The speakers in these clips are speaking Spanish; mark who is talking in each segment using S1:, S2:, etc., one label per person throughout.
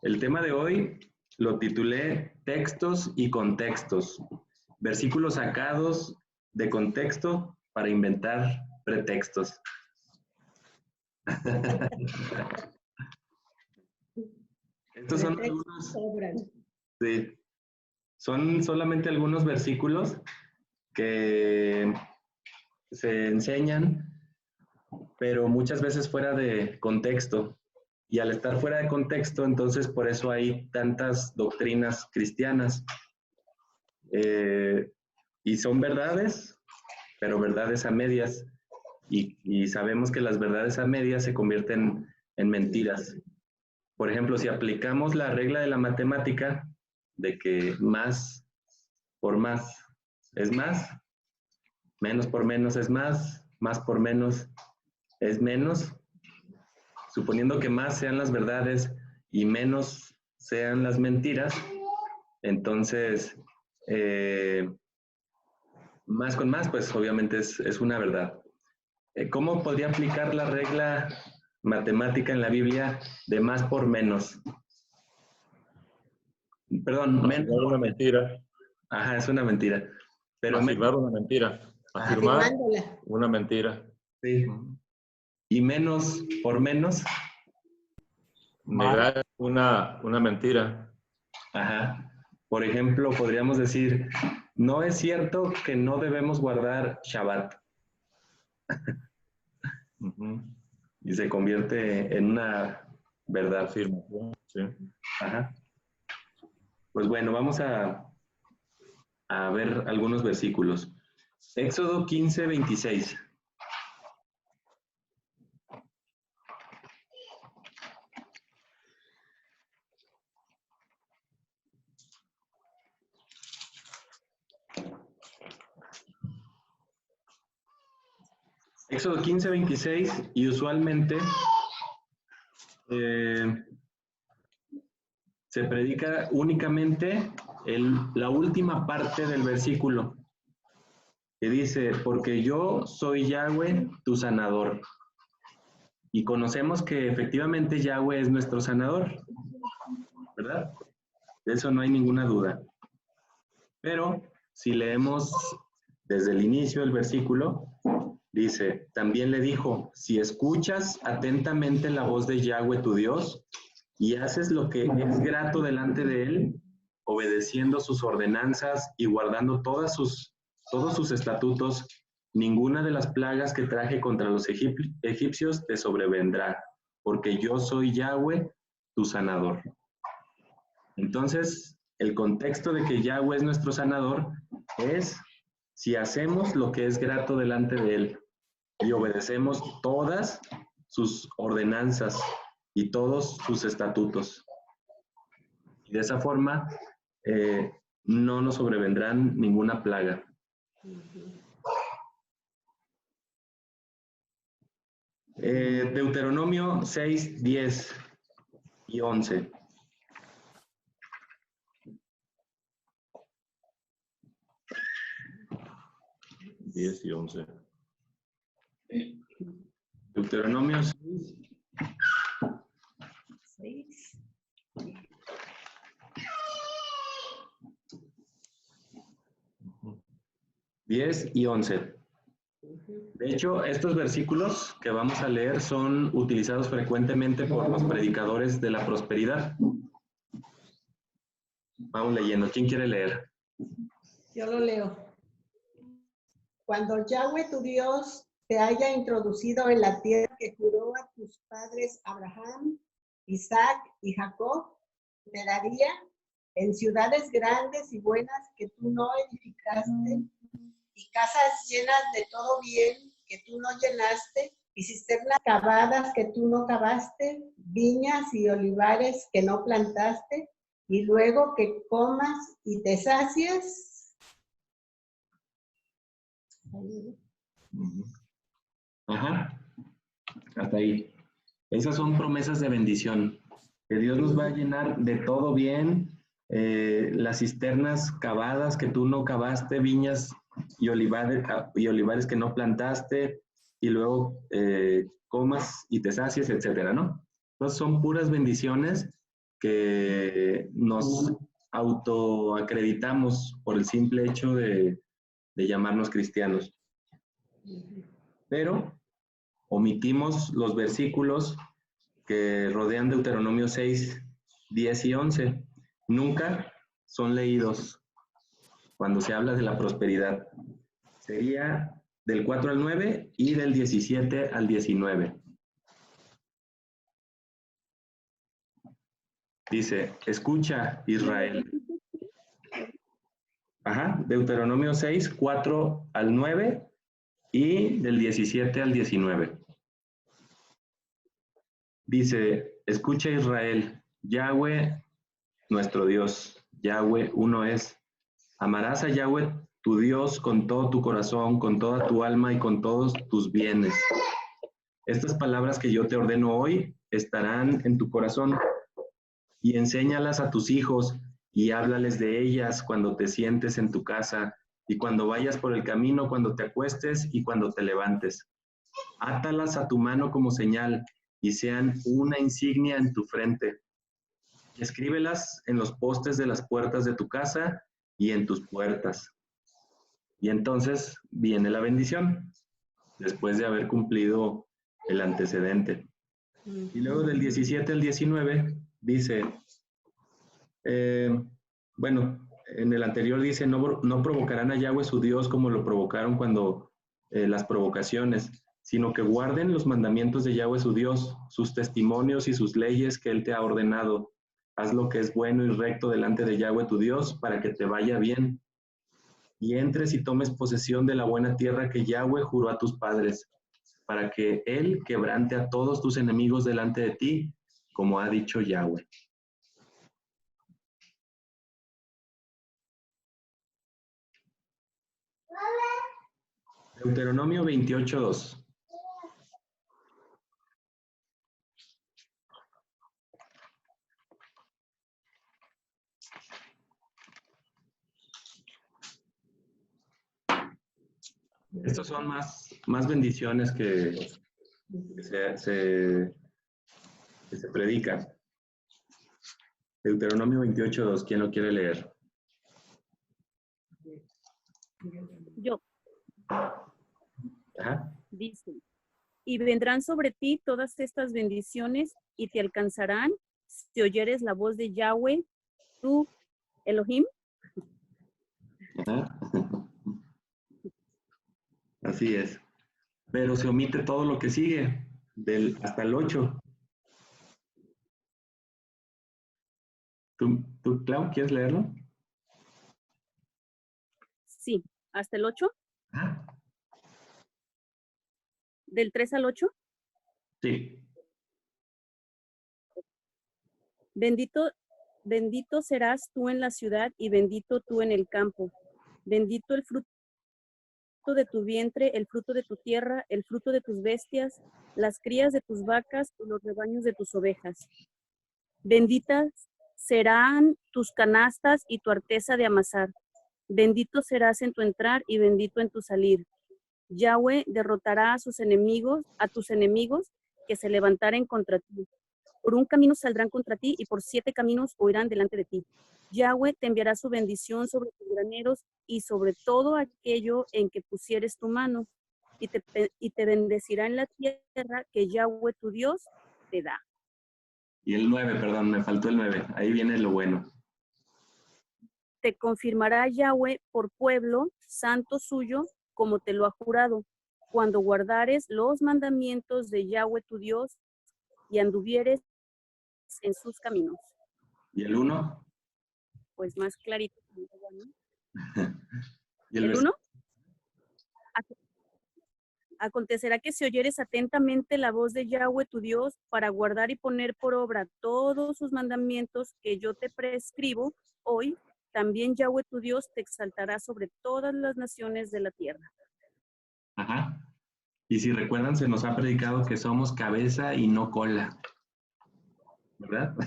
S1: El tema de hoy lo titulé Textos y contextos. Versículos sacados de contexto para inventar pretextos. Estos son algunos, sí, son solamente algunos versículos que se enseñan, pero muchas veces fuera de contexto. Y al estar fuera de contexto, entonces por eso hay tantas doctrinas cristianas. Y son verdades, pero verdades a medias. Y sabemos que las verdades a medias se convierten en mentiras. Por ejemplo, si aplicamos la regla de la matemática, de que más por más es más, menos por menos es más por menos es menos, suponiendo que más sean las verdades y menos sean las mentiras, entonces más con más, pues obviamente es una verdad. ¿Cómo podría aplicar la regla matemática en la Biblia de más por menos? Perdón, menos
S2: afirmar una mentira.
S1: Ajá, es una mentira. Pero
S2: Afirmar una mentira. Afirmar una mentira.
S1: Sí. Y menos por menos.
S2: Negar una mentira.
S1: Ajá. Por ejemplo, podríamos decir, no es cierto que no debemos guardar Shabbat. Y se convierte en una verdad.
S2: Afirmación, sí.
S1: Ajá. Pues bueno, vamos a ver algunos versículos. Éxodo 15, 26. Éxodo 15, 26, y usualmente se predica únicamente la última parte del versículo, que dice, porque yo soy Yahweh, tu sanador. Y conocemos que efectivamente Yahweh es nuestro sanador, ¿verdad? De eso no hay ninguna duda. Pero si leemos desde el inicio del versículo, dice, también le dijo, si escuchas atentamente la voz de Yahweh tu Dios y haces lo que es grato delante de él, obedeciendo sus ordenanzas y guardando todos sus estatutos, ninguna de las plagas que traje contra los egipcios te sobrevendrá, porque yo soy Yahweh, tu sanador. Entonces, el contexto de que Yahweh es nuestro sanador es si hacemos lo que es grato delante de él y obedecemos todas sus ordenanzas y todos sus estatutos. Y de esa forma no nos sobrevendrán ninguna plaga. Deuteronomio 6, 10 y 11.
S2: Y 11.
S1: Deuteronomio 6. 10 y 11. De hecho, estos versículos que vamos a leer son utilizados frecuentemente por los predicadores de la prosperidad. Vamos leyendo. ¿Quién quiere leer?
S3: Yo lo leo. Cuando Yahweh tu Dios te haya introducido en la tierra que juró a tus padres Abraham, Isaac y Jacob, te daría en ciudades grandes y buenas que tú no edificaste, y casas llenas de todo bien que tú no llenaste, y cisternas cavadas que tú no cavaste, viñas y olivares que no plantaste, y luego que comas y te sacies.
S1: Ajá, hasta ahí. Esas son promesas de bendición, que Dios nos va a llenar de todo bien, las cisternas cavadas que tú no cavaste, viñas y olivares que no plantaste, y luego comas y te sacies, etcétera, ¿no? Entonces son puras bendiciones que nos autoacreditamos por el simple hecho de llamarnos cristianos. Pero omitimos los versículos que rodean Deuteronomio 6, 10 y 11. Nunca son leídos cuando se habla de la prosperidad. Sería del 4 al 9 y del 17 al 19. Dice, escucha, Israel. Ajá, Deuteronomio 6, 4 al 9 y del 17 al 19. Dice, escucha, Israel, Yahweh, nuestro Dios, Yahweh uno es. Amarás a Yahweh, tu Dios, con todo tu corazón, con toda tu alma y con todos tus bienes. Estas palabras que yo te ordeno hoy estarán en tu corazón y enséñalas a tus hijos y háblales de ellas cuando te sientes en tu casa y cuando vayas por el camino, cuando te acuestes y cuando te levantes. Átalas a tu mano como señal y sean una insignia en tu frente. Escríbelas en los postes de las puertas de tu casa y en tus puertas. Y entonces viene la bendición, después de haber cumplido el antecedente. Y luego del 17 al 19 dice, bueno, en el anterior dice, no provocarán a Yahweh su Dios como lo provocaron cuando las provocaciones, sino que guarden los mandamientos de Yahweh su Dios, sus testimonios y sus leyes que Él te ha ordenado. Haz lo que es bueno y recto delante de Yahweh tu Dios para que te vaya bien y entres y tomes posesión de la buena tierra que Yahweh juró a tus padres, para que Él quebrante a todos tus enemigos delante de ti, como ha dicho Yahweh. Deuteronomio 28:2. Estos son más bendiciones que se predican. Deuteronomio 28:2. ¿Quién lo quiere leer?
S4: Yo.
S1: Ajá.
S4: Dice, y vendrán sobre ti todas estas bendiciones y te alcanzarán si oyeres la voz de Yahweh, tu Elohim.
S1: Ajá. Así es. Pero se omite todo lo que sigue, hasta el 8. ¿Tú, Clau, quieres leerlo?
S4: Sí, hasta el 8.
S1: Ah.
S4: ¿Del 3 al 8?
S1: Sí.
S4: Bendito serás tú en la ciudad y bendito tú en el campo. Bendito el fruto de tu vientre, el fruto de tu tierra, el fruto de tus bestias, las crías de tus vacas y los rebaños de tus ovejas. Benditas serán tus canastas y tu arteza de amasar. Bendito serás en tu entrar y bendito en tu salir. Yahweh derrotará a tus enemigos que se levantaren contra ti. Por un camino saldrán contra ti y por 7 caminos huirán delante de ti. Yahweh te enviará su bendición sobre tus graneros y sobre todo aquello en que pusieres tu mano, y te bendecirá en la tierra que Yahweh tu Dios te da.
S1: Y el 9, perdón, me faltó el 9. Ahí viene lo bueno.
S4: Te confirmará Yahweh por pueblo santo suyo, como te lo ha jurado, cuando guardares los mandamientos de Yahweh tu Dios y anduvieres en sus caminos.
S1: ¿Y el 1?
S4: Pues más clarito.
S1: ¿Y
S4: el 1? Acontecerá que si oyeres atentamente la voz de Yahweh tu Dios para guardar y poner por obra todos sus mandamientos que yo te prescribo hoy, también Yahweh tu Dios te exaltará sobre todas las naciones de la tierra.
S1: Ajá. Y si recuerdan, se nos ha predicado que somos cabeza y no cola. ¿Verdad?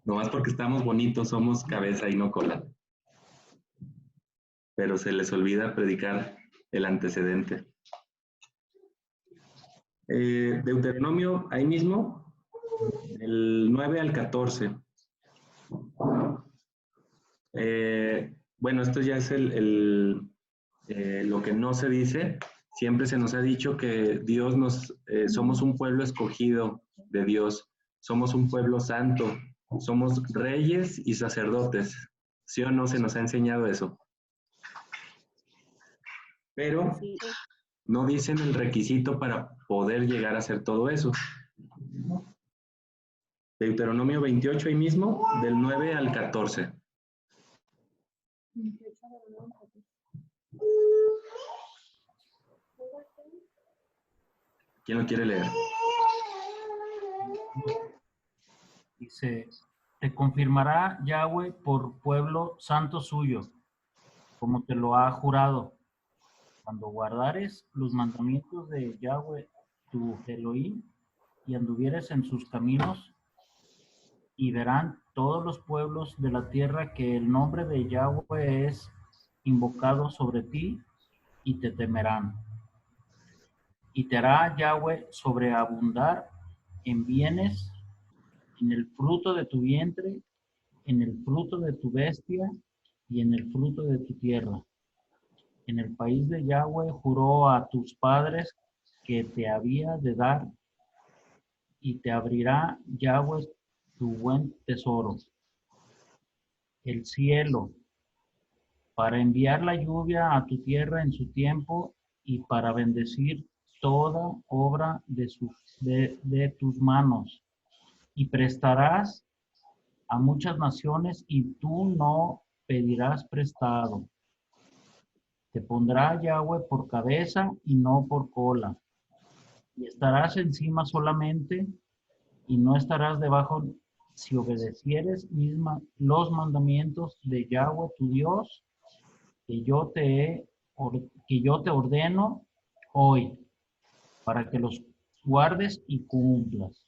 S1: Nomás porque estamos bonitos somos cabeza y no cola. Pero se les olvida predicar el antecedente. Deuteronomio, ahí mismo, Del 9 al 14. Bueno, esto ya es lo que no se dice. Siempre se nos ha dicho que Dios somos un pueblo escogido de Dios, somos un pueblo santo, somos reyes y sacerdotes. ¿Sí o no se nos ha enseñado eso? Pero
S4: Sí.
S1: no dicen el requisito para poder llegar a hacer todo eso. Deuteronomio 28 ahí mismo, del 9 al 14. ¿Quién lo quiere leer?
S5: Dice, te confirmará Yahweh por pueblo santo suyo, como te lo ha jurado, cuando guardares los mandamientos de Yahweh tu Elohim y anduvieres en sus caminos, y verán todos los pueblos de la tierra que el nombre de Yahweh es invocado sobre ti y te temerán. Y te hará Yahweh sobreabundar en bienes, en el fruto de tu vientre, en el fruto de tu bestia y en el fruto de tu tierra. En el país de Yahweh juró a tus padres que te había de dar, y te abrirá Yahweh tu buen tesoro, el cielo, para enviar la lluvia a tu tierra en su tiempo y para bendecir toda obra de tus manos. Y prestarás a muchas naciones y tú no pedirás prestado. Te pondrá Yahweh por cabeza y no por cola. Y estarás encima solamente y no estarás debajo si obedecieres los mandamientos de Yahweh tu Dios que yo te ordeno hoy para que los guardes y cumplas.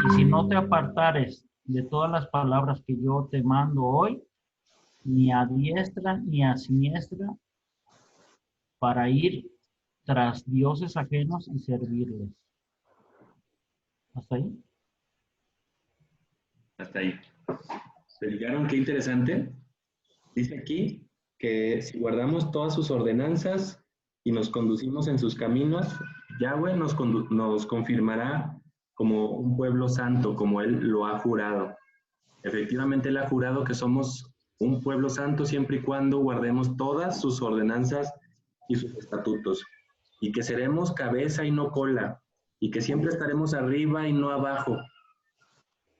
S5: Y si no te apartares de todas las palabras que yo te mando hoy, ni a diestra ni a siniestra, para ir tras dioses ajenos y servirles. ¿Hasta ahí?
S1: Hasta ahí. ¿Se fijaron qué interesante? Dice aquí que si guardamos todas sus ordenanzas y nos conducimos en sus caminos, Yahweh nos confirmará como un pueblo santo, como Él lo ha jurado. Efectivamente, Él ha jurado que somos un pueblo santo siempre y cuando guardemos todas sus ordenanzas y sus estatutos, y que seremos cabeza y no cola, y que siempre estaremos arriba y no abajo,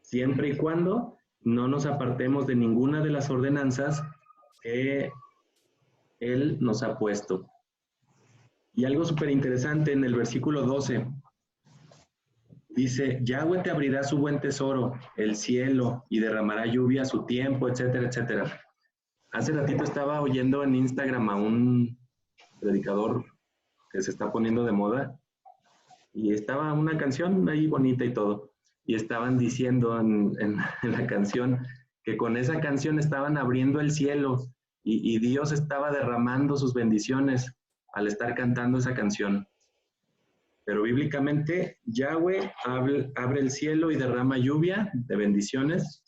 S1: siempre y cuando no nos apartemos de ninguna de las ordenanzas que Él nos ha puesto. Y algo súper interesante en el versículo 12, dice, Yahweh te abrirá su buen tesoro, el cielo, y derramará lluvia a su tiempo, etcétera, etcétera. Hace ratito estaba oyendo en Instagram a un predicador que se está poniendo de moda, y estaba una canción ahí bonita y todo, y estaban diciendo en la canción que con esa canción estaban abriendo el cielo, y Dios estaba derramando sus bendiciones al estar cantando esa canción. Pero bíblicamente, Yahweh abre el cielo y derrama lluvia de bendiciones,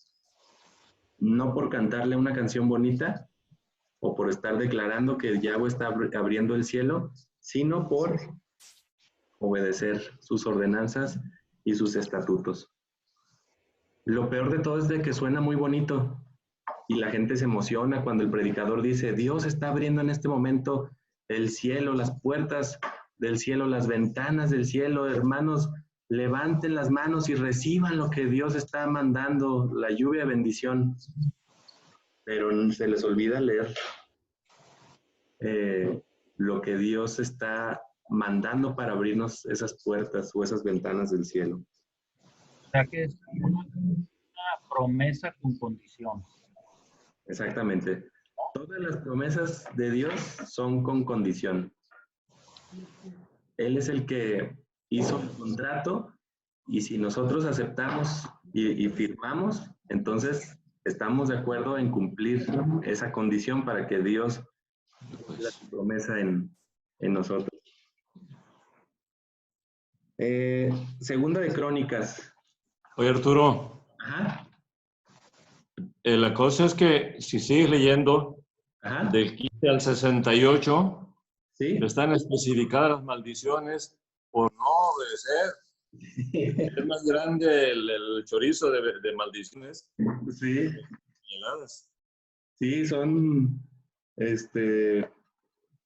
S1: no por cantarle una canción bonita o por estar declarando que Yahweh está abriendo el cielo, sino por obedecer sus ordenanzas y sus estatutos. Lo peor de todo es de que suena muy bonito y la gente se emociona cuando el predicador dice, Dios está abriendo en este momento el cielo, las puertas del cielo, las ventanas del cielo. Hermanos, levanten las manos y reciban lo que Dios está mandando, la lluvia de bendición. Pero se les olvida leer lo que Dios está mandando para abrirnos esas puertas o esas ventanas del cielo.
S5: O sea que es una promesa con condición.
S1: Exactamente. Todas las promesas de Dios son con condición. Él es el que hizo el contrato y si nosotros aceptamos y firmamos, entonces estamos de acuerdo en cumplir esa condición para que Dios cumpla su promesa en nosotros. Segunda de Crónicas,
S2: Oye, Arturo,
S1: Ajá,
S2: la cosa es que si sigues leyendo
S1: ajá,
S2: del 15 al 68,
S1: sí.
S2: están especificadas las maldiciones por no obedecer. Es más grande el chorizo de maldiciones
S1: Sí,
S2: señaladas.
S1: sí, son,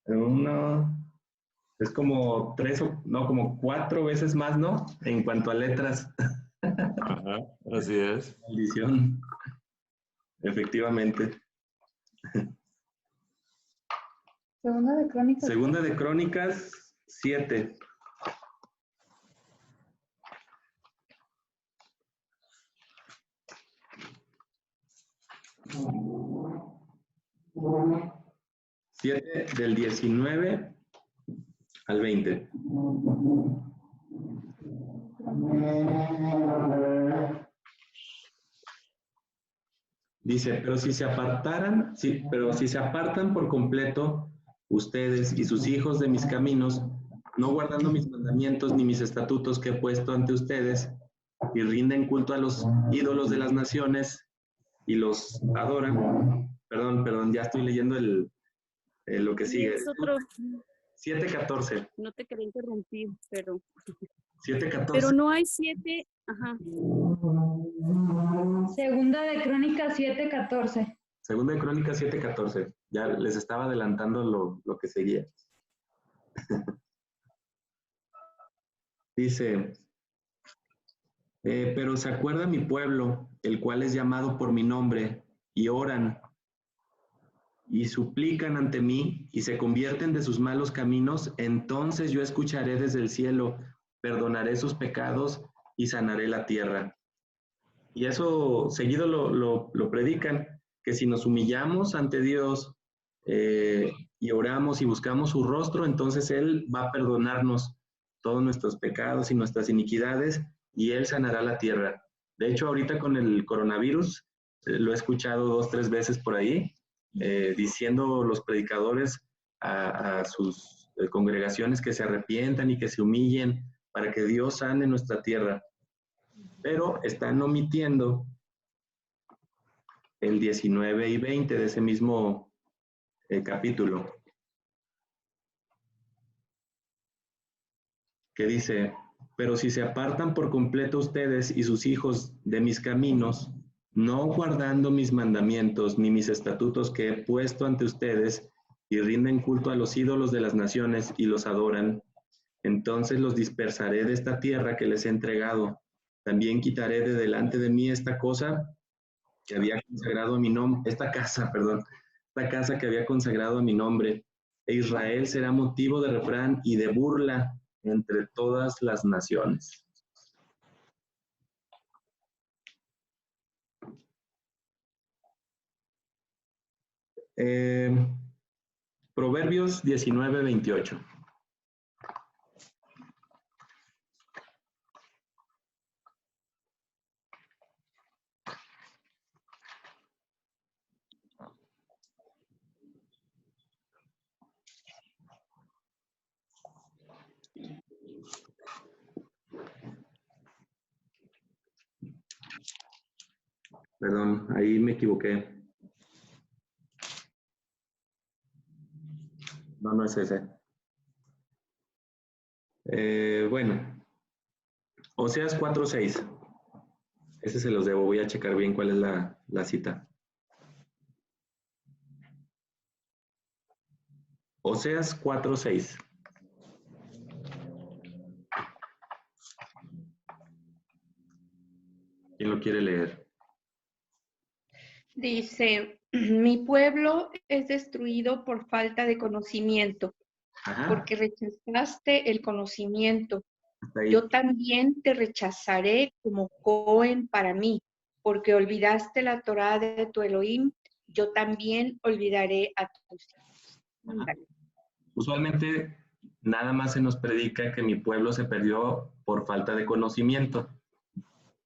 S1: uno, es como tres, no, como cuatro veces más, ¿no? En cuanto a letras,
S2: Ajá, así es.
S1: maldición, efectivamente.
S6: Segunda de Crónicas.
S1: Segunda de Crónicas 7. Siete del 19 al 20. Dice, pero si se apartan por completo ustedes y sus hijos de mis caminos, no guardando mis mandamientos ni mis estatutos que he puesto ante ustedes, y rinden culto a los ídolos de las naciones y los adoran. Perdón, ya estoy leyendo lo que
S4: Y
S1: sigue.
S4: es otro,
S1: 7:14.
S4: no te quería interrumpir, pero
S1: 7:14.
S4: no hay 7, ajá.
S6: Segunda de Crónicas 7:14.
S1: Segunda de Crónicas 7:14. Ya les estaba adelantando lo que seguía. Dice, pero se acuerda mi pueblo, el cual es llamado por mi nombre, y oran y suplican ante mí y se convierten de sus malos caminos, entonces yo escucharé desde el cielo, perdonaré sus pecados y sanaré la tierra. Y eso seguido lo predican, que si nos humillamos ante Dios y oramos y buscamos su rostro, entonces Él va a perdonarnos todos nuestros pecados y nuestras iniquidades y Él sanará la tierra. De hecho, ahorita con el coronavirus, lo he escuchado 2, 3 veces por ahí, diciendo los predicadores a sus congregaciones que se arrepientan y que se humillen para que Dios sane nuestra tierra. Pero están omitiendo el 19 y 20 de ese mismo capítulo, que dice, pero si se apartan por completo ustedes y sus hijos de mis caminos, no guardando mis mandamientos ni mis estatutos que he puesto ante ustedes, y rinden culto a los ídolos de las naciones y los adoran, entonces los dispersaré de esta tierra que les he entregado. También quitaré de delante de mí esta cosa que había consagrado a mi nombre, esta casa que había consagrado a mi nombre, e Israel será motivo de refrán y de burla entre todas las naciones. Proverbios 19:28. Perdón, ahí me equivoqué. No es ese. Bueno, Oseas 4:6. Ese se los debo, voy a checar bien cuál es la cita. Oseas 4:6. ¿Quién lo quiere leer?
S7: Dice, mi pueblo es destruido por falta de conocimiento,
S1: Ajá,
S7: porque rechazaste el conocimiento.
S1: hasta ahí.
S7: Yo también te rechazaré como Cohen para mí, porque olvidaste la Torá de tu Elohim, yo también olvidaré a tus hijos. Ándale.
S1: Usualmente nada más se nos predica que mi pueblo se perdió por falta de conocimiento.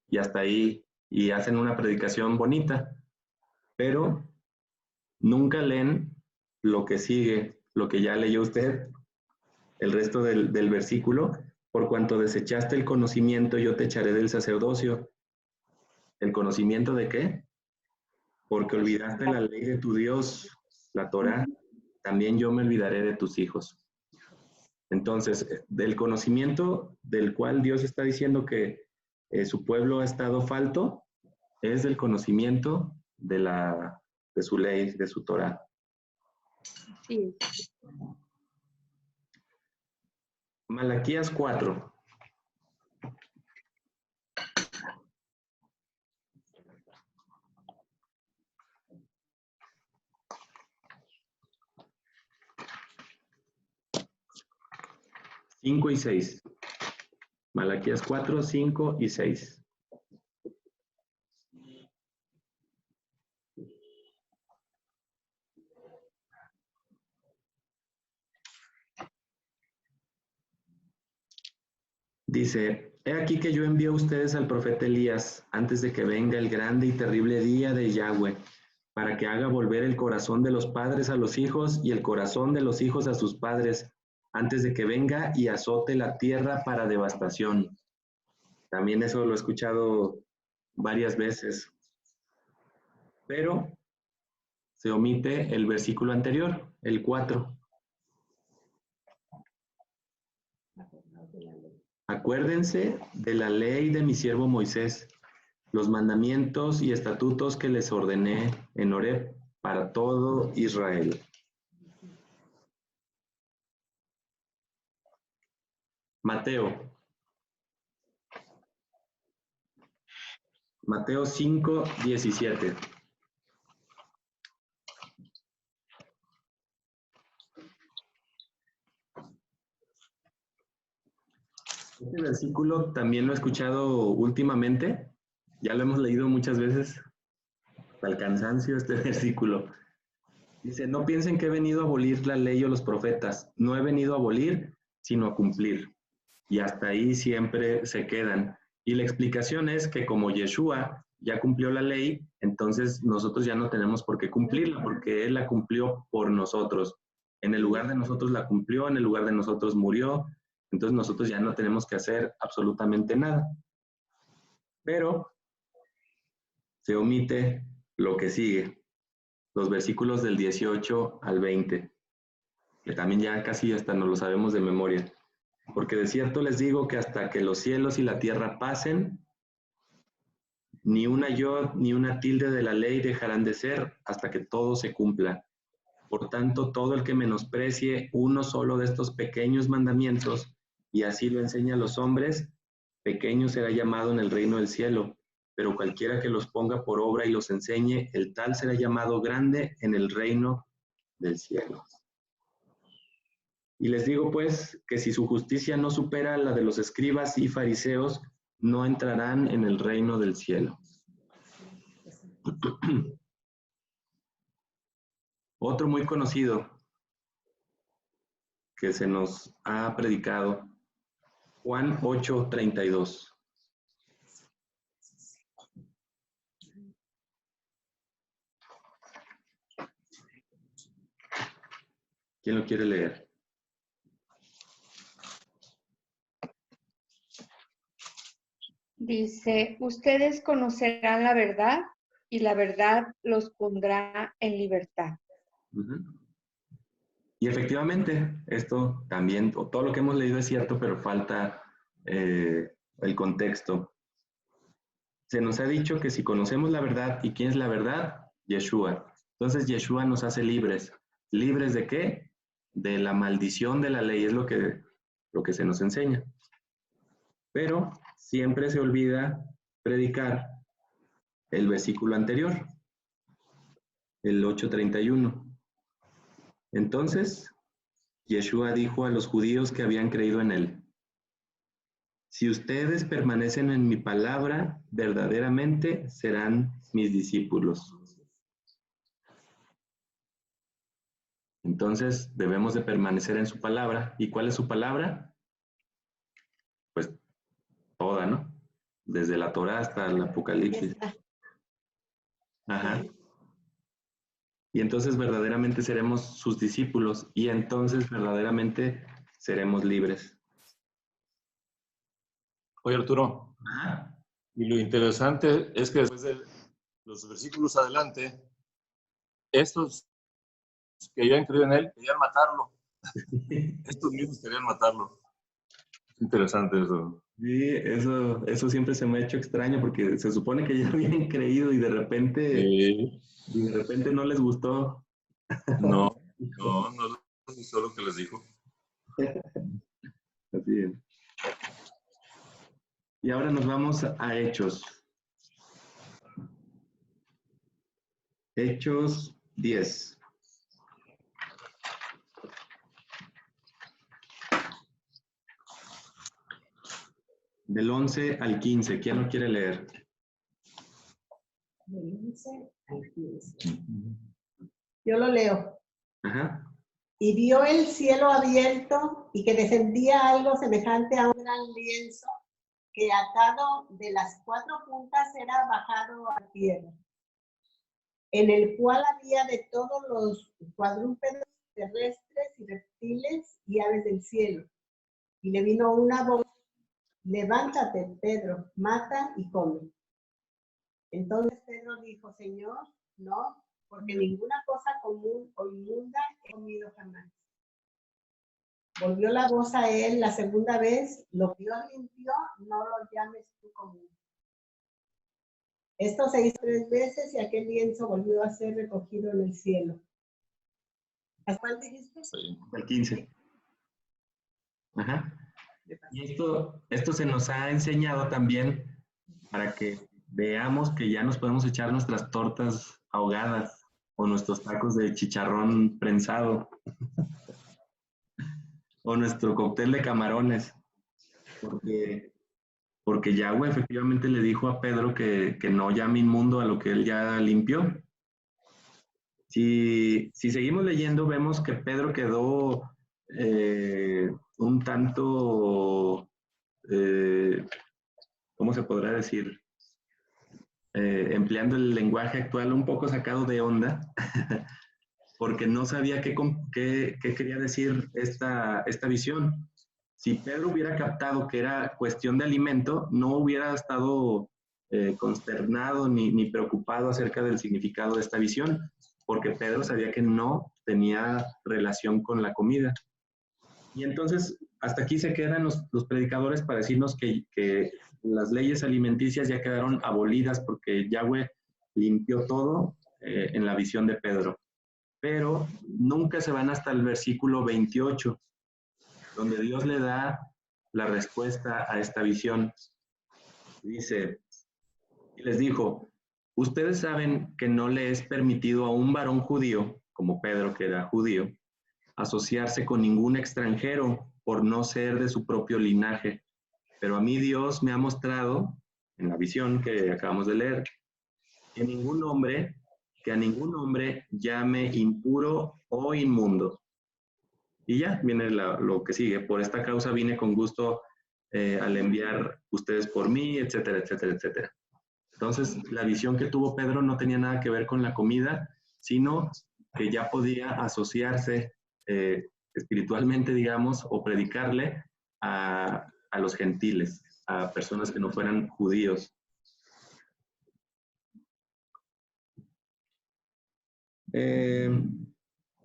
S1: Y hasta ahí, y hacen una predicación bonita, pero nunca leen lo que sigue, lo que ya leyó usted, el resto del versículo, por cuanto desechaste el conocimiento, yo te echaré del sacerdocio ¿El conocimiento de qué? Porque olvidaste la ley de tu Dios, la Torá, también yo me olvidaré de tus hijos. Entonces, del conocimiento del cual Dios está diciendo que su pueblo ha estado falto, es del conocimiento de su ley, de su Torá.
S7: Sí.
S1: Malaquías 4. Cinco y 6. Malaquías 4, 5 y 6. Dice, he aquí que yo envío a ustedes al profeta Elías antes de que venga el grande y terrible día de Yahweh, para que haga volver el corazón de los padres a los hijos y el corazón de los hijos a sus padres, antes de que venga y azote la tierra para devastación. También eso lo he escuchado varias veces. Pero se omite el versículo anterior, el 4. Acuérdense de la ley de mi siervo Moisés, los mandamientos y estatutos que les ordené en Horeb para todo Israel. Mateo 5, 17. Este versículo también lo he escuchado últimamente, ya lo hemos leído muchas veces, hasta el cansancio este versículo. Dice, no piensen que he venido a abolir la ley o los profetas, no he venido a abolir, sino a cumplir. Y hasta ahí siempre se quedan. Y la explicación es que como Yeshua ya cumplió la ley, entonces nosotros ya no tenemos por qué cumplirla, porque Él la cumplió por nosotros. En el lugar de nosotros la cumplió, en el lugar de nosotros murió, entonces nosotros ya no tenemos que hacer absolutamente nada. Pero se omite lo que sigue, los versículos del 18 al 20, que también ya casi hasta nos lo sabemos de memoria. Porque de cierto les digo que hasta que los cielos y la tierra pasen, ni una yod ni una tilde de la ley dejarán de ser hasta que todo se cumpla. Por tanto, todo el que menosprecie uno solo de estos pequeños mandamientos y así lo enseña a los hombres, pequeño será llamado en el reino del cielo. Pero cualquiera que los ponga por obra y los enseñe, el tal será llamado grande en el reino del cielo. Y les digo pues que si su justicia no supera la de los escribas y fariseos, no entrarán en el reino del cielo. Otro muy conocido que se nos ha predicado, Juan 8:32. ¿Quién lo quiere leer?
S7: Dice, ustedes conocerán la verdad y la verdad los pondrá en libertad.
S1: Y efectivamente, esto también, todo lo que hemos leído es cierto, pero falta el contexto. Se nos ha dicho que si conocemos la verdad, ¿y quién es la verdad? Yeshua. Entonces Yeshua nos hace libres. ¿Libres de qué? De la maldición de la ley, es lo que se nos enseña. Pero siempre se olvida predicar el versículo anterior, el 8:31. Entonces, Yeshua dijo a los judíos que habían creído en él, si ustedes permanecen en mi palabra, verdaderamente serán mis discípulos. Entonces, debemos de permanecer en su palabra. ¿Y cuál es su palabra? Pues toda, ¿no? Desde la Torá hasta el Apocalipsis. Ajá. Y entonces verdaderamente seremos sus discípulos y entonces verdaderamente seremos libres.
S2: Oye, Arturo,
S1: Ajá.
S2: Y lo interesante es que después de los versículos adelante, estos que habían creído en él querían matarlo. Estos mismos querían matarlo. Es interesante eso.
S1: Sí, eso siempre se me ha hecho extraño porque se supone que ya habían creído y de repente no les gustó.
S2: No les gustó lo que les dijo.
S1: Así es. Y ahora nos vamos a Hechos. Hechos 10. Del 11 al 15. ¿Quién lo quiere leer?
S3: Del 11 al 15. Yo lo leo.
S1: Ajá.
S3: Y vio el cielo abierto y que descendía algo semejante a un gran lienzo que atado de las 4 puntas era bajado a tierra, en el cual había de todos los cuadrúpedos terrestres y reptiles y aves del cielo. Y le vino una voz: levántate, Pedro, mata y come. Entonces Pedro dijo: Señor, no, porque ninguna cosa común o inmunda he comido jamás. Volvió la voz a él la segunda vez: lo que Dios limpió, no lo llames tú común. Esto se hizo 3 veces y aquel lienzo volvió a ser recogido en el cielo. ¿A cuál dijiste?
S2: Sí.
S1: Al 15. Ajá. Y esto se nos ha enseñado también para que veamos que ya nos podemos echar nuestras tortas ahogadas o nuestros tacos de chicharrón prensado o nuestro cóctel de camarones. Porque Yahweh efectivamente le dijo a Pedro que no llame inmundo a lo que él ya limpió. Si seguimos leyendo, vemos que Pedro quedó un tanto, ¿cómo se podrá decir? Empleando el lenguaje actual, un poco sacado de onda, porque no sabía qué quería decir esta visión. Si Pedro hubiera captado que era cuestión de alimento, no hubiera estado consternado ni preocupado acerca del significado de esta visión, porque Pedro sabía que no tenía relación con la comida. Y entonces, hasta aquí se quedan los predicadores para decirnos que las leyes alimenticias ya quedaron abolidas porque Yahweh limpió todo en la visión de Pedro. Pero nunca se van hasta el versículo 28, donde Dios le da la respuesta a esta visión. Dice, y les dijo: ustedes saben que no le es permitido a un varón judío, como Pedro que era judío, asociarse con ningún extranjero por no ser de su propio linaje. Pero a mí Dios me ha mostrado, en la visión que acabamos de leer, que a ningún hombre llame impuro o inmundo. Y ya viene lo que sigue. Por esta causa vine con gusto al enviar ustedes por mí, etcétera, etcétera, etcétera. Entonces, la visión que tuvo Pedro no tenía nada que ver con la comida, sino que ya podía asociarse espiritualmente, digamos, o predicarle a los gentiles, a personas que no fueran judíos.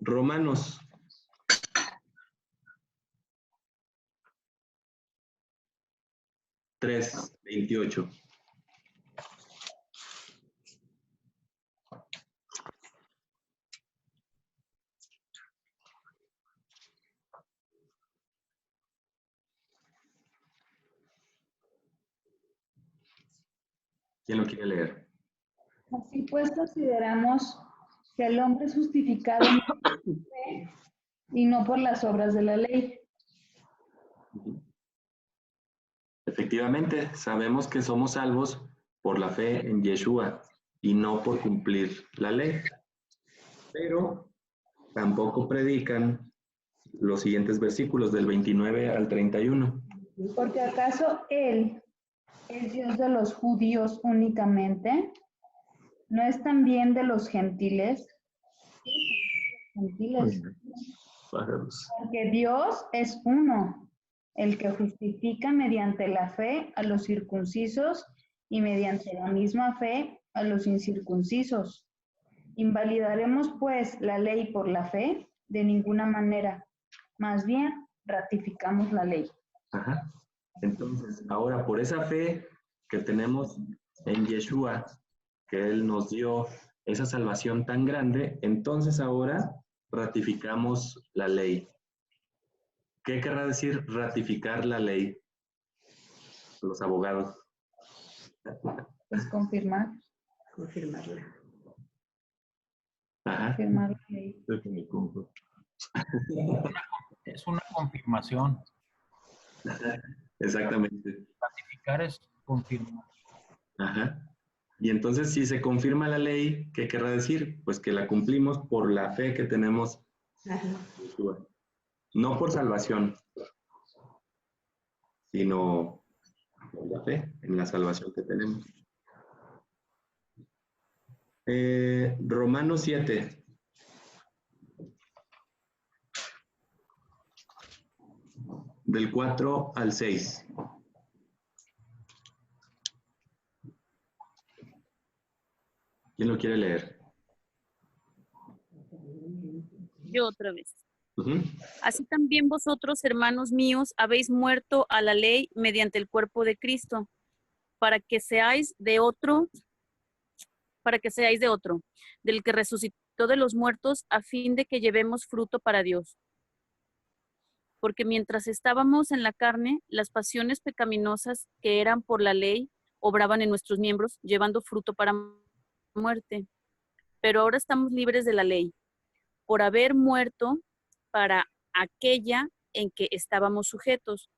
S1: Romanos 3:28. ¿Quién lo quiere leer?
S6: Así pues consideramos que el hombre es justificado por la fe y no por las obras de la ley.
S1: Efectivamente, sabemos que somos salvos por la fe en Yeshua y no por cumplir la ley. Pero tampoco predican los siguientes versículos del 29 al 31.
S6: Porque ¿acaso Él es Dios de los judíos únicamente? ¿No es también de los gentiles? Gentiles. Porque Dios es uno, el que justifica mediante la fe a los circuncisos y mediante la misma fe a los incircuncisos. ¿Invalidaremos, pues, la ley por la fe? De ninguna manera. Más bien, ratificamos la ley.
S1: Ajá. Entonces, ahora por esa fe que tenemos en Yeshua, que Él nos dio esa salvación tan grande, entonces ahora ratificamos la ley. ¿Qué querrá decir ratificar la ley? Los abogados.
S6: Es confirmar.
S3: Confirmarla.
S1: Ajá.
S6: Confirmar la ley.
S5: Es una confirmación.
S1: Exactamente.
S5: Ratificar es confirmar.
S1: Ajá. Y entonces, si se confirma la ley, ¿qué querrá decir? Pues que la cumplimos por la fe que tenemos
S3: Ajá.
S1: en Yeshua. No por salvación, sino por la fe en la salvación que tenemos. Romanos 7. Del 4 al 6. ¿Quién lo quiere leer?
S4: Yo otra vez.
S1: Ujú.
S4: Así también vosotros, hermanos míos, habéis muerto a la ley mediante el cuerpo de Cristo, para que seáis de otro, del que resucitó de los muertos, a fin de que llevemos fruto para Dios. Porque mientras estábamos en la carne, las pasiones pecaminosas que eran por la ley obraban en nuestros miembros, llevando fruto para muerte. Pero ahora estamos libres de la ley, por haber muerto para aquella en que estábamos sujetos,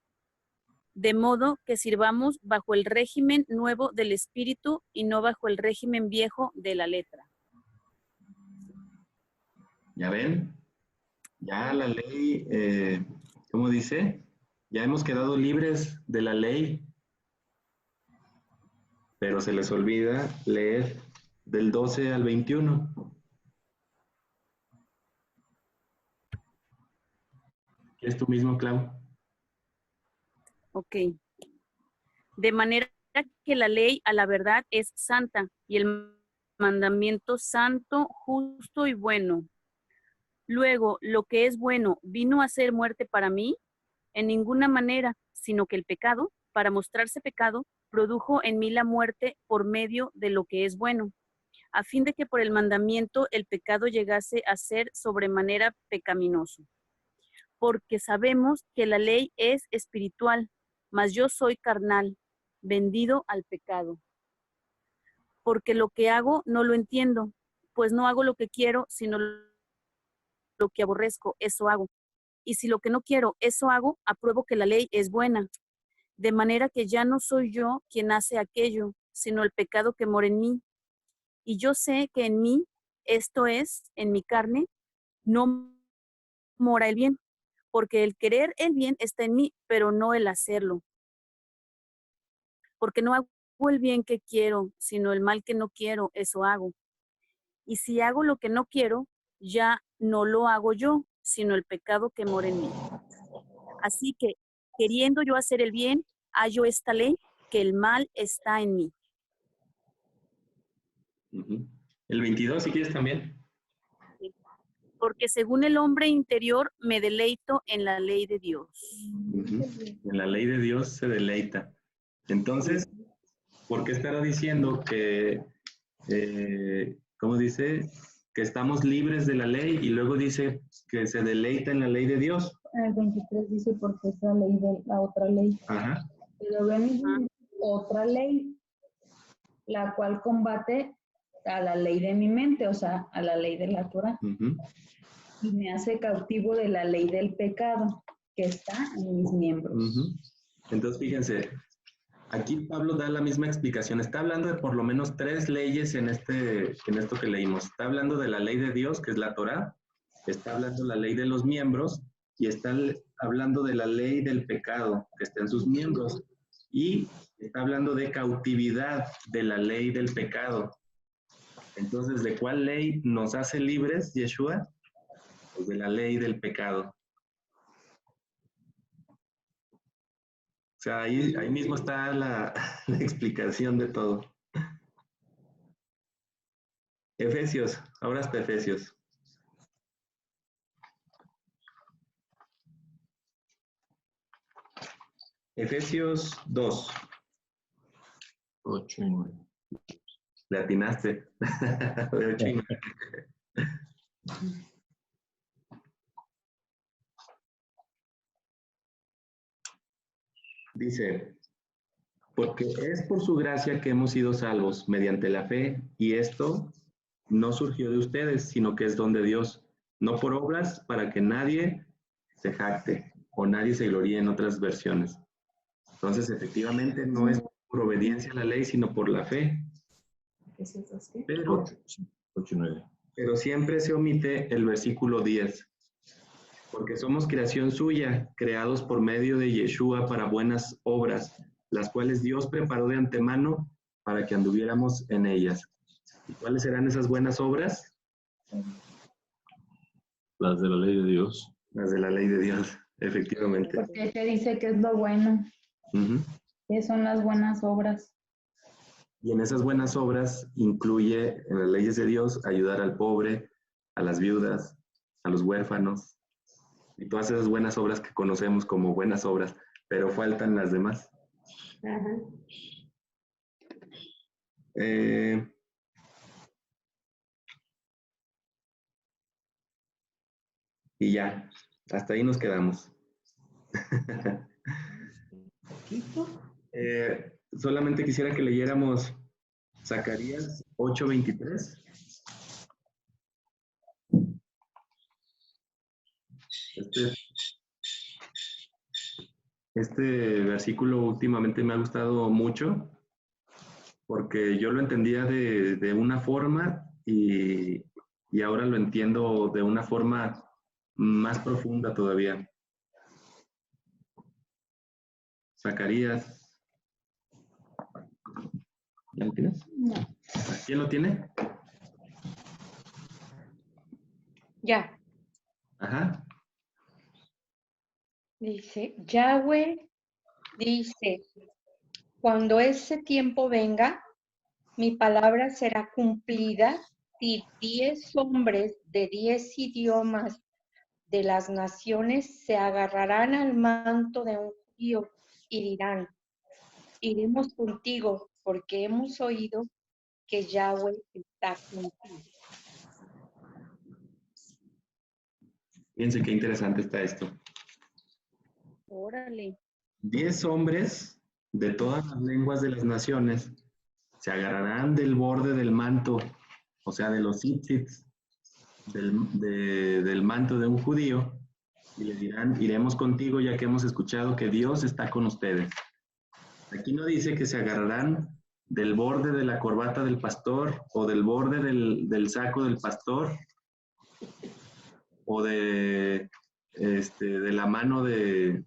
S4: de modo que sirvamos bajo el régimen nuevo del Espíritu y no bajo el régimen viejo de la letra.
S1: ¿Ya ven? Ya la ley, ¿cómo dice? Ya hemos quedado libres de la ley, pero se les olvida leer del 12 al 21. ¿Es tú mismo, Clau?
S4: Ok. De manera que la ley a la verdad es santa y el mandamiento santo, justo y bueno. Luego, lo que es bueno vino a ser muerte para mí, en ninguna manera, sino que el pecado, para mostrarse pecado, produjo en mí la muerte por medio de lo que es bueno, a fin de que por el mandamiento el pecado llegase a ser sobremanera pecaminoso. Porque sabemos que la ley es espiritual, mas yo soy carnal, vendido al pecado. Porque lo que hago no lo entiendo, pues no hago lo que quiero, sino lo que aborrezco, eso hago. Y si lo que no quiero, eso hago, apruebo que la ley es buena. De manera que ya no soy yo quien hace aquello, sino el pecado que mora en mí. Y yo sé que en mí, esto es, en mi carne, no mora el bien, porque el querer el bien está en mí, pero no el hacerlo. Porque no hago el bien que quiero, sino el mal que no quiero, eso hago. Y si hago lo que no quiero, ya no lo hago yo, sino el pecado que mora en mí. Así que, queriendo yo hacer el bien, hallo esta ley, que el mal está en mí.
S1: Uh-huh. El 22, si quieres también.
S4: Porque según el hombre interior me deleito en la ley de Dios.
S1: Uh-huh. En la ley de Dios se deleita. Entonces, ¿por qué estará diciendo que, ¿cómo dice? Que estamos libres de la ley y luego dice que se deleita en la ley de Dios.
S6: En el 23 dice porque es la ley de la otra ley.
S1: Ajá.
S6: Pero ven otra ley, la cual combate a la ley de mi mente, o sea, a la ley de la Torah.
S1: Uh-huh.
S6: Y me hace cautivo de la ley del pecado que está en mis miembros.
S1: Uh-huh. Entonces, fíjense, aquí Pablo da la misma explicación. Está hablando de por lo menos 3 leyes en esto que leímos. Está hablando de la ley de Dios, que es la Torá. Está hablando de la ley de los miembros. Y está hablando de la ley del pecado, que está en sus miembros. Y está hablando de cautividad de la ley del pecado. Entonces, ¿de cuál ley nos hace libres, Yeshua? Pues de la ley del pecado. sea, ahí mismo está la explicación de todo. Efesios, ahora hasta Efesios. Efesios 2.
S2: 8 y 9.
S1: Le atinaste. De 8 y 9. Dice, porque es por su gracia que hemos sido salvos mediante la fe, y esto no surgió de ustedes, sino que es don de Dios, no por obras para que nadie se jacte o nadie se gloríe en otras versiones. Entonces, efectivamente, no es por obediencia a la ley, sino por la fe. Pero
S2: 8 y 9.
S1: Pero siempre se omite el versículo 10, porque somos creación suya, creados por medio de Yeshua para buenas obras, las cuales Dios preparó de antemano para que anduviéramos en ellas. ¿Y cuáles serán esas buenas obras?
S2: Las de la ley de Dios.
S1: Las de la ley de Dios, efectivamente.
S6: Porque te dice que es lo bueno, que son las buenas obras.
S1: Y en esas buenas obras incluye en las leyes de Dios ayudar al pobre, a las viudas, a los huérfanos, y todas esas buenas obras que conocemos como buenas obras, pero faltan las demás.
S3: Ajá.
S1: Y ya, hasta ahí nos quedamos. Solamente quisiera que leyéramos Zacarías 8:23. Este versículo últimamente me ha gustado mucho porque yo lo entendía de una forma y ahora lo entiendo de una forma más profunda todavía. Zacarías. ¿Ya lo tienes?
S6: No.
S1: ¿Quién lo tiene?
S7: Ya.
S1: Ajá.
S7: Dice, Yahweh dice, cuando ese tiempo venga, mi palabra será cumplida si 10 hombres de 10 idiomas de las naciones se agarrarán al manto de un judío y dirán, iremos contigo porque hemos oído que Yahweh está contigo.
S1: Fíjense qué interesante está esto.
S4: Órale.
S1: 10 hombres de todas las lenguas de las naciones se agarrarán del borde del manto, o sea, de los tzitzits, del manto de un judío, y le dirán, iremos contigo ya que hemos escuchado que Dios está con ustedes. Aquí no dice que se agarrarán del borde de la corbata del pastor o del borde del saco del pastor o de la mano del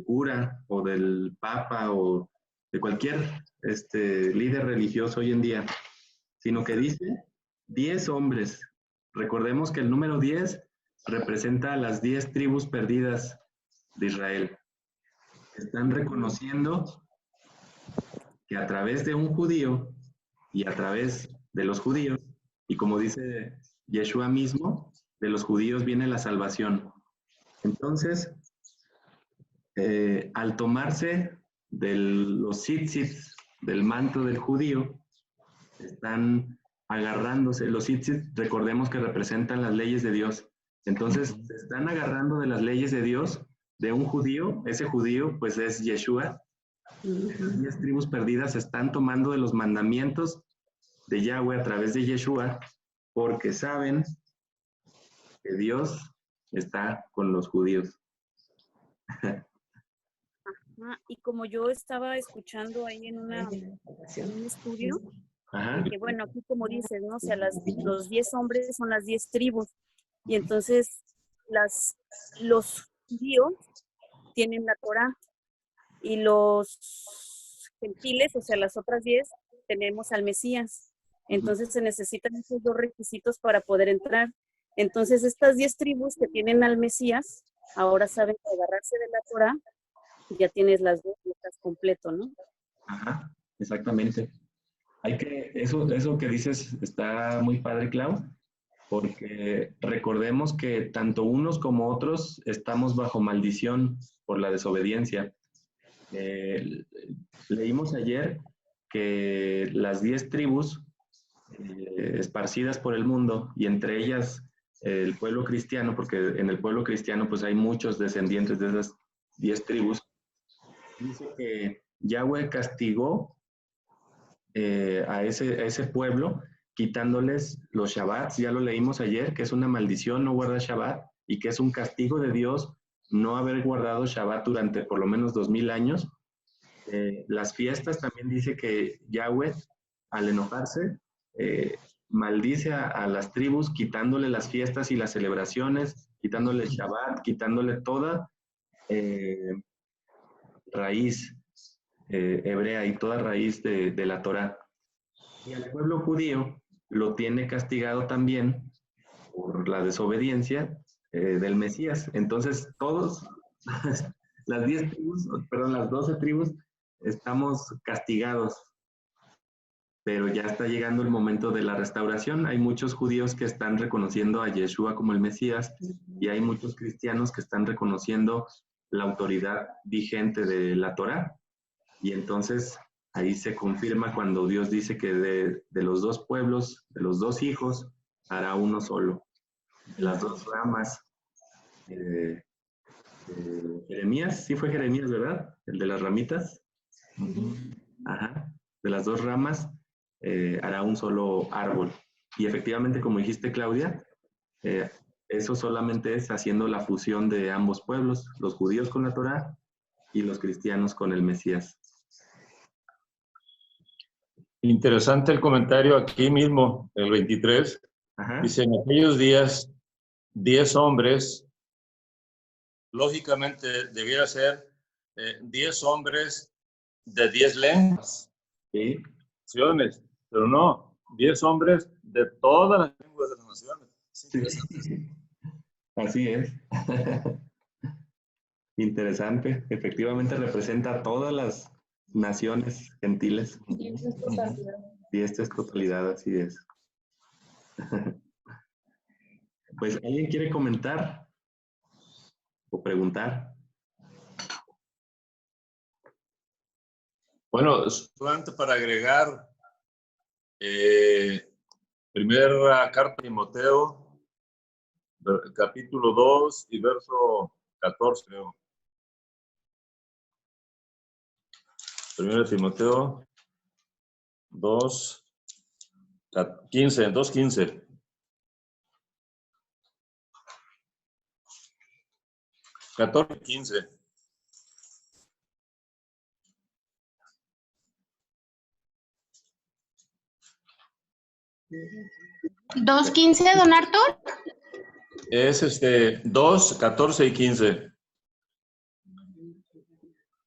S1: cura o del papa o de cualquier líder religioso hoy en día, sino que dice 10 hombres. Recordemos que el número 10 representa a las 10 tribus perdidas de Israel. Están reconociendo que a través de un judío y a través de los judíos, y como dice Yeshua mismo, de los judíos viene la salvación. Entonces, al tomarse de los tzitzits, del manto del judío, están agarrándose. Los tzitzits, recordemos que representan las leyes de Dios. Entonces, se están agarrando de las leyes de Dios, de un judío. Ese judío, pues, es Yeshua. Las 10 tribus perdidas están tomando de los mandamientos de Yahweh a través de Yeshua, porque saben que Dios está con los judíos.
S4: Y como yo estaba escuchando ahí en un estudio, que bueno, aquí como dices, ¿no? O sea, los 10 hombres son las 10 tribus, y entonces los judíos tienen la Torá, y los gentiles, o sea, las otras 10, tenemos al Mesías. Entonces se necesitan esos dos requisitos para poder entrar. Entonces estas 10 tribus que tienen al Mesías, ahora saben agarrarse de la Torá ya tienes las dos y estás completo, ¿no?
S1: Ajá, exactamente. Eso que dices está muy padre, Clau, porque recordemos que tanto unos como otros estamos bajo maldición por la desobediencia. Eh, Leímos ayer que las 10 tribus esparcidas por el mundo y entre ellas el pueblo cristiano, porque en el pueblo cristiano pues hay muchos descendientes de esas 10 tribus, dice que Yahweh castigó a ese pueblo quitándoles los Shabbats, ya lo leímos ayer, que es una maldición no guardar Shabbat y que es un castigo de Dios no haber guardado Shabbat durante por lo menos 2000 años. Las fiestas también dice que Yahweh, al enojarse, maldice a las tribus, quitándole las fiestas y las celebraciones, quitándole el Shabbat, quitándole toda raíz hebrea y toda raíz de la Torá. Y al pueblo judío lo tiene castigado también por la desobediencia del Mesías. Entonces, todos, las 10 tribus, perdón, las 12 tribus, estamos castigados, pero ya está llegando el momento de la restauración. Hay muchos judíos que están reconociendo a Yeshua como el Mesías y hay muchos cristianos que están reconociendo la autoridad vigente de la Torá. Y entonces ahí se confirma cuando Dios dice que de los dos pueblos, de los dos hijos, hará uno solo. De las dos ramas. Jeremías, sí fue Jeremías, ¿verdad? El de las ramitas. Ajá. De las dos ramas hará un solo árbol. Y efectivamente, como dijiste, Claudia, eso solamente es haciendo la fusión de ambos pueblos, los judíos con la Torá y los cristianos con el Mesías.
S2: Interesante el comentario aquí mismo, el 23.
S1: Ajá.
S2: Dice, en aquellos días, 10 hombres, lógicamente debiera ser 10 hombres de 10 lenguas,
S1: Sí.
S2: naciones, pero no, 10 hombres de todas las lenguas de las naciones.
S1: Sí. Así es. Interesante. Efectivamente representa a todas las naciones gentiles. Y esta es totalidad, así es. Pues, ¿alguien quiere comentar o preguntar?
S2: Bueno, solamente para agregar, primera carta de Timoteo, capítulo 2 y verso 14, creo. Primera Timoteo 2, 15, 2:15. 14:15.
S8: ¿2:15, don Artur?
S2: Es 2, 14 y 15.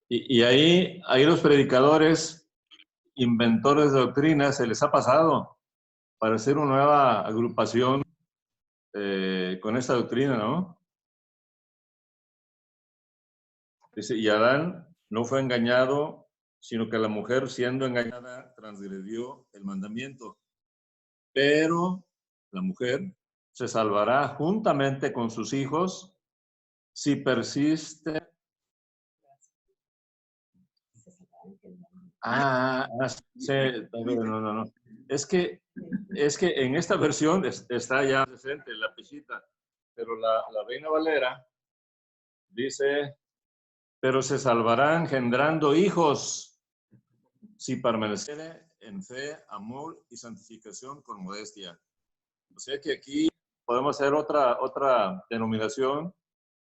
S2: Y ahí los predicadores, inventores de doctrinas, se les ha pasado para hacer una nueva agrupación con esta doctrina, ¿no? Dice, y Adán no fue engañado, sino que la mujer, siendo engañada, transgredió el mandamiento. Pero la mujer se salvará juntamente con sus hijos si persiste. Sí, no. Es que en esta versión está ya presente la pechita, pero la Reina Valera dice, pero se salvará engendrando hijos si permaneciere en fe, amor y santificación con modestia. O sea que aquí podemos hacer otra denominación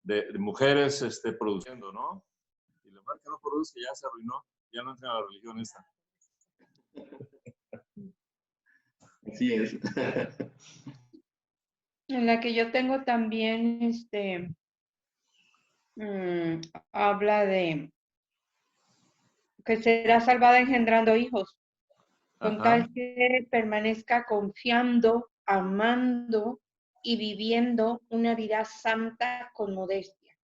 S2: de mujeres produciendo, ¿no? Y la mujer que no produce ya se arruinó, ya no entra en la religión esta.
S1: Así es.
S7: En la que yo tengo también, habla de que será salvada engendrando hijos, con tal que permanezca confiando, amando y viviendo una vida santa con modestia.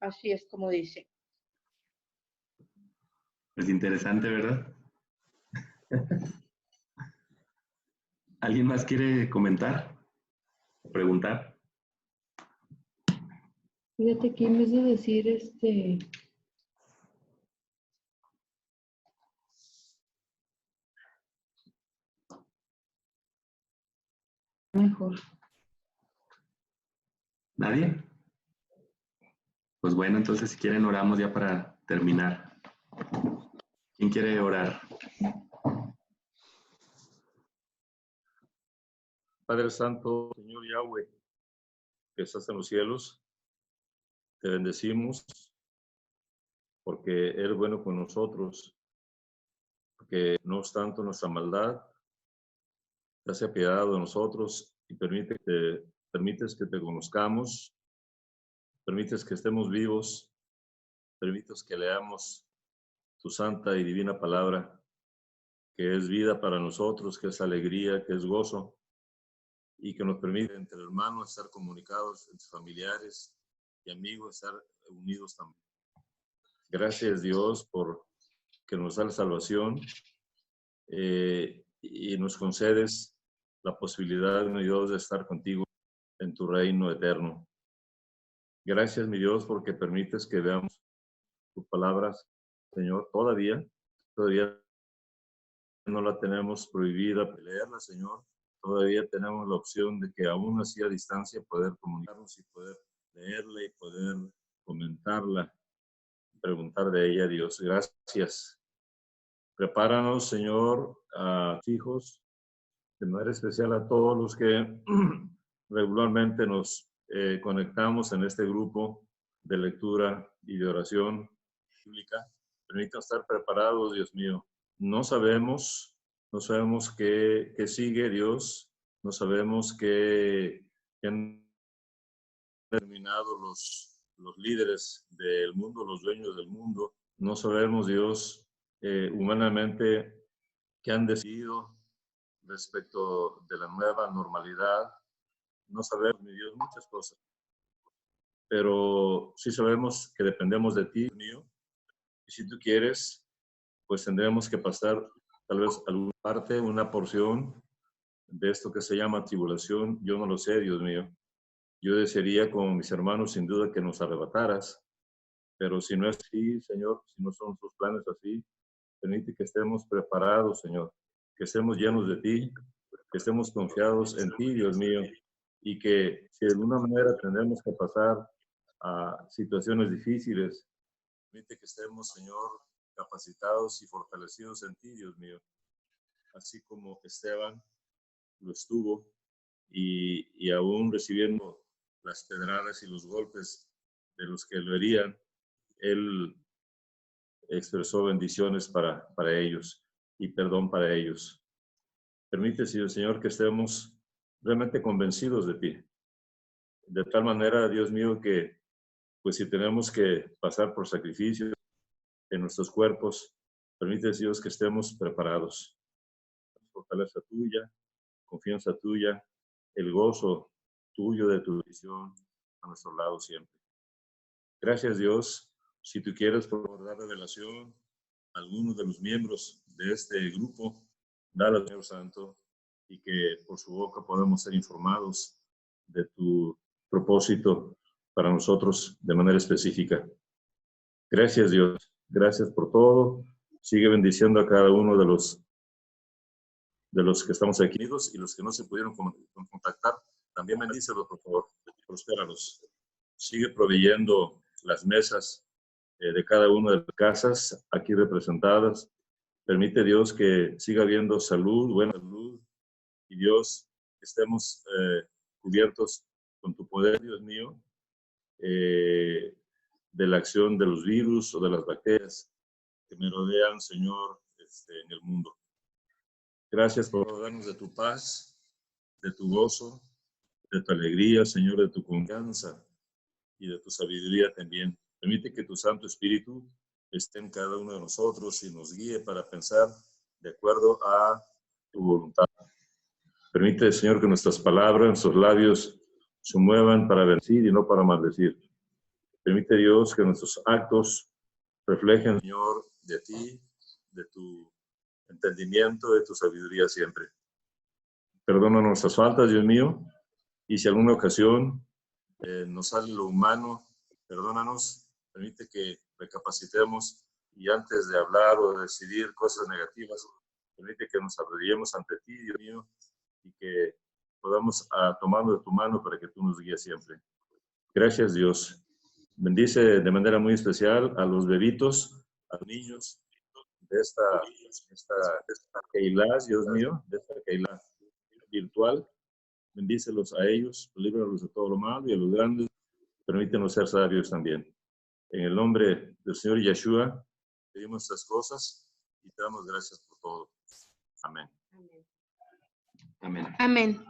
S7: Así es como dice.
S1: Pues interesante, ¿verdad? ¿Alguien más quiere comentar o preguntar?
S9: Fíjate que en vez de decir mejor.
S1: ¿Nadie? Pues bueno, entonces si quieren oramos ya para terminar. ¿Quién quiere orar?
S2: Padre Santo, Señor Yahweh, que estás en los cielos, te bendecimos porque eres bueno con nosotros, porque no obstante nuestra maldad, te has apiadado de nosotros y permites que te conozcamos, permites que estemos vivos, permites que leamos tu santa y divina palabra, que es vida para nosotros, que es alegría, que es gozo, y que nos permite entre hermanos estar comunicados, entre familiares y amigos, estar unidos también. Gracias Dios por que nos da la salvación y nos concedes la posibilidad, mi Dios, de estar contigo en tu reino eterno. Gracias, mi Dios, porque permites que veamos tus palabras, Señor, todavía no la tenemos prohibida leerla, Señor. Todavía tenemos la opción de que aún así a distancia poder comunicarnos y poder leerla y poder comentarla, preguntar de ella, Dios. Gracias. Prepáranos, Señor, a tus hijos, de manera especial a todos los que regularmente nos conectamos en este grupo de lectura y de oración bíblica. Permítanos estar preparados, Dios mío. No sabemos qué sigue, Dios. No sabemos qué han determinado los líderes del mundo, los dueños del mundo. No sabemos, Dios, humanamente qué han decidido respecto de la nueva normalidad. No sabemos, mi Dios, muchas cosas. Pero sí sabemos que dependemos de ti, Dios mío. Y si tú quieres, pues tendremos que pasar tal vez alguna parte, una porción de esto que se llama tribulación. Yo no lo sé, Dios mío. Yo desearía, como mis hermanos, sin duda que nos arrebataras. Pero si no es así, Señor, si no son tus planes así, permite que estemos preparados, Señor. Que estemos llenos de ti, que estemos confiados en ti, Dios mío. Y que si de alguna manera tendremos que pasar a situaciones difíciles, permite que estemos, Señor, capacitados y fortalecidos en ti, Dios mío. Así como Esteban lo estuvo y aún recibiendo las pedradas y los golpes de los que lo herían, él expresó bendiciones para ellos y perdón para ellos. Permite, Señor, que estemos realmente convencidos de ti. De tal manera, Dios mío, que pues si tenemos que pasar por sacrificios en nuestros cuerpos, permite, Dios, que estemos preparados. Fortaleza tuya, confianza tuya, el gozo tuyo de tu visión a nuestro lado siempre. Gracias, Dios. Si tú quieres, por dar revelación a algunos de los miembros de este grupo, dale al Señor Santo y que por su boca podamos ser informados de tu propósito para nosotros de manera específica. Gracias, Dios. Gracias por todo. Sigue bendiciendo a cada uno de los que estamos aquí y los que no se pudieron contactar. También bendícelos, por favor. Prospéralos. Sigue proveyendo las mesas de cada una de las casas aquí representadas. Permite, Dios, que siga habiendo salud, buena salud. Y Dios, que estemos cubiertos con tu poder, Dios mío, de la acción de los virus o de las bacterias que me rodean, Señor, en el mundo. Gracias por darnos de tu paz, de tu gozo, de tu alegría, Señor, de tu confianza y de tu sabiduría también. Permite que tu Santo Espíritu esté en cada uno de nosotros y nos guíe para pensar de acuerdo a tu voluntad. Permite, Señor, que nuestras palabras, nuestros labios se muevan para bendecir y no para maldecir. Permite, Dios, que nuestros actos reflejen, Señor, de ti, de tu entendimiento, de tu sabiduría siempre. Perdona nuestras faltas, Dios mío, y si alguna ocasión nos sale lo humano, perdónanos, permite que recapacitemos y antes de hablar o de decidir cosas negativas, permite que nos arrodillemos ante ti, Dios mío, y que podamos tomarnos de tu mano para que tú nos guíes siempre. Gracias, Dios. Bendice de manera muy especial a los bebitos, a los niños de esta Keilah, Dios mío, de esta Keilah virtual. Bendícelos a ellos, líbralos de todo lo malo, y a los grandes, permítenos ser sabios también. En el nombre del Señor Yeshua, pedimos estas cosas y te damos gracias por todo. Amén.
S8: Amén.